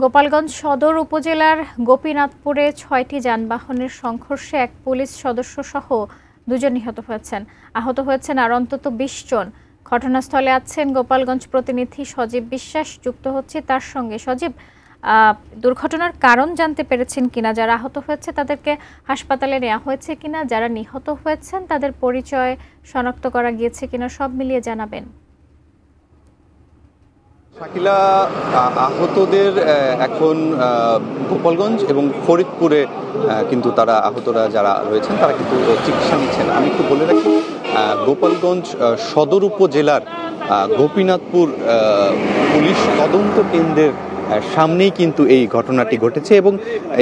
গোপালগঞ্জ সদর উপজেলার গোপীনাথপুরে ৬টি যানবাহনের সংঘর্ষে এক পুলিশ সদস্য সহ ২ জন নিহত হয়েছেন। আহত হয়েছেন আর অন্তত ২০ জন। ঘটনাস্থলে আছেন গোপালগঞ্জ প্রতিনিধি সজীব বিশ্বাস। যুক্ত হচ্ছে তার সঙ্গে। সজীব, দুর্ঘটনার কারণ জানতে পেরেছেন কিনা? যারা আহত হয়েছে তাদেরকে হাসপাতালে নেওয়া হয়েছে কিনা? যারা নিহত হয়েছেন তাদের পরিচয় শনাক্ত করা গিয়েছে কিনা? সব মিলিয়ে জানাবেন। শাকিলা, আহতদের এখন গোপালগঞ্জ এবং ফরিদপুরে কিন্তু তারা আহতরা যারা রয়েছেন তারা কিন্তু চিকিৎসা নিচ্ছেন। আমি একটু বলে রাখি, গোপালগঞ্জ সদর উপজেলার গোপীনাথপুর পুলিশ তদন্ত কেন্দ্রের সামনেই কিন্তু এই ঘটনাটি ঘটেছে এবং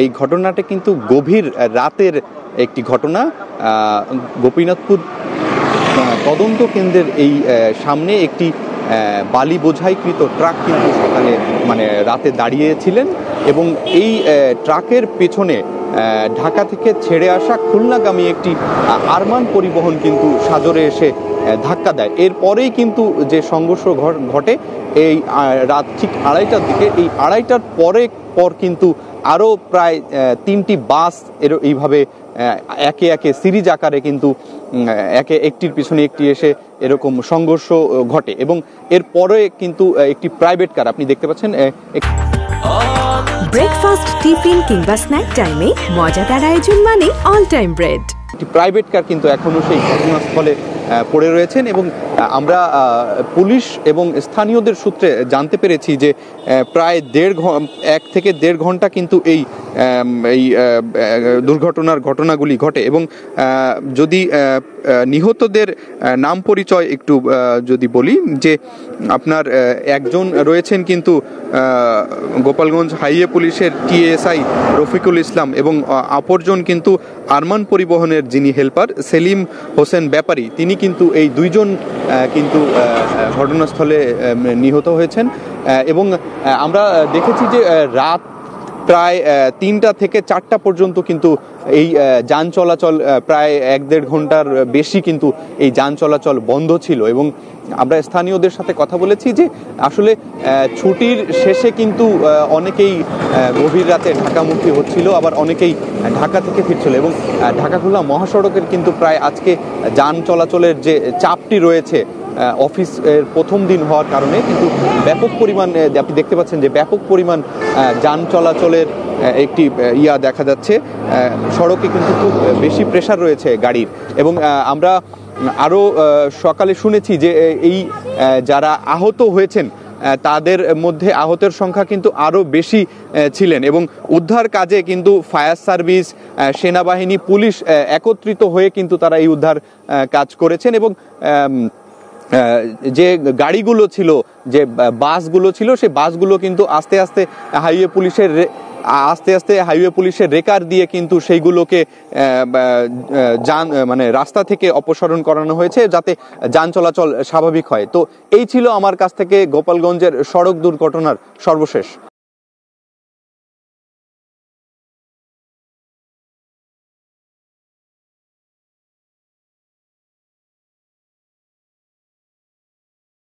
এই ঘটনাটা কিন্তু গভীর রাতের একটি ঘটনা। গোপীনাথপুর তদন্ত কেন্দ্রের এই সামনে একটি বালি বোঝাইকৃত ট্রাক কিন্তু সকালে রাতে দাঁড়িয়েছিলেন এবং এই ট্রাকের পেছনে ঢাকা থেকে ছেড়ে আসা খুলনাগামী একটি আরমান পরিবহন কিন্তু সাজরে এসে ধাক্কা দেয়। এরপরেই কিন্তু যে সংঘর্ষ ঘটে এই রাত ঠিক ২:৩০টার দিকে। এই ২:৩০টার পর কিন্তু আরও প্রায় ৩টি বাস এইভাবে একে একে সিরিজ আকারে কিন্তু একটির পিছনে একটি এসে এরকম সংঘর্ষ ঘটে এবং এরপরে কিন্তু একটি প্রাইভেট কার আপনি দেখতে পাচ্ছেন। ব্রেকফাস্ট, টিফিন কিংবা স্ন্যাক টাইমে মজাদার আয়োজন মানে অল টাইম ব্রেড। একটি প্রাইভেট কার কিন্তু এখনো সেই ঘটনাস্থলে পড়ে রয়েছেন এবং আমরা পুলিশ এবং স্থানীয়দের সূত্রে জানতে পেরেছি যে প্রায় ১ থেকে ১.৫ ঘন্টা কিন্তু এই ঘটনাগুলি ঘটে এবং যদি নিহতদের নাম পরিচয় একটু যদি বলি, যে আপনার একজন রয়েছেন কিন্তু গোপালগঞ্জ হাইওয়ে পুলিশের টিএসআই রফিকুল ইসলাম এবং অপরজন কিন্তু আরমান পরিবহনের যিনি হেল্পার সেলিম হোসেন ব্যাপারী, তিনি কিন্তু এই ২ জন কিন্তু ঘটনাস্থলে নিহত হয়েছেন এবং আমরা দেখেছি যে রাত প্রায় ৩টা থেকে ৪টা পর্যন্ত কিন্তু এই যান চলাচল প্রায় ১-১.৫ ঘন্টার বেশি কিন্তু এই যান চলাচল বন্ধ ছিল এবং আমরা স্থানীয়দের সাথে কথা বলেছি যে আসলে ছুটির শেষে কিন্তু অনেকেই গভীর রাতে ঢাকামুখী হচ্ছিল, আবার অনেকেই ঢাকা থেকে ফিরছিল এবং ঢাকা খুলনা মহাসড়কের কিন্তু প্রায় আজকে যান চলাচলের যে চাপটি রয়েছে অফিসের প্রথম দিন হওয়ার কারণে কিন্তু ব্যাপক পরিমাণ আপনি দেখতে পাচ্ছেন যে ব্যাপক পরিমাণ যান চলাচলের একটি দেখা যাচ্ছে। সড়কে কিন্তু খুব বেশি প্রেসার রয়েছে গাড়ির এবং আমরা আরও সকালে শুনেছি যে এই যারা আহত হয়েছেন তাদের মধ্যে আহতের সংখ্যা কিন্তু আরও বেশি ছিলেন এবং উদ্ধার কাজে কিন্তু ফায়ার সার্ভিস, সেনাবাহিনী, পুলিশ একত্রিত হয়ে কিন্তু তারা এই উদ্ধার কাজ করেছেন এবং যে গাড়িগুলো ছিল, যে বাসগুলো ছিল, সেই বাসগুলো কিন্তু আস্তে আস্তে হাইওয়ে পুলিশের রেকার দিয়ে কিন্তু সেইগুলোকে রাস্তা থেকে অপসারণ করানো হয়েছে যাতে যান চলাচল স্বাভাবিক হয়। তো এই ছিল আমার কাছ থেকে গোপালগঞ্জের সড়ক দুর্ঘটনার সর্বশেষ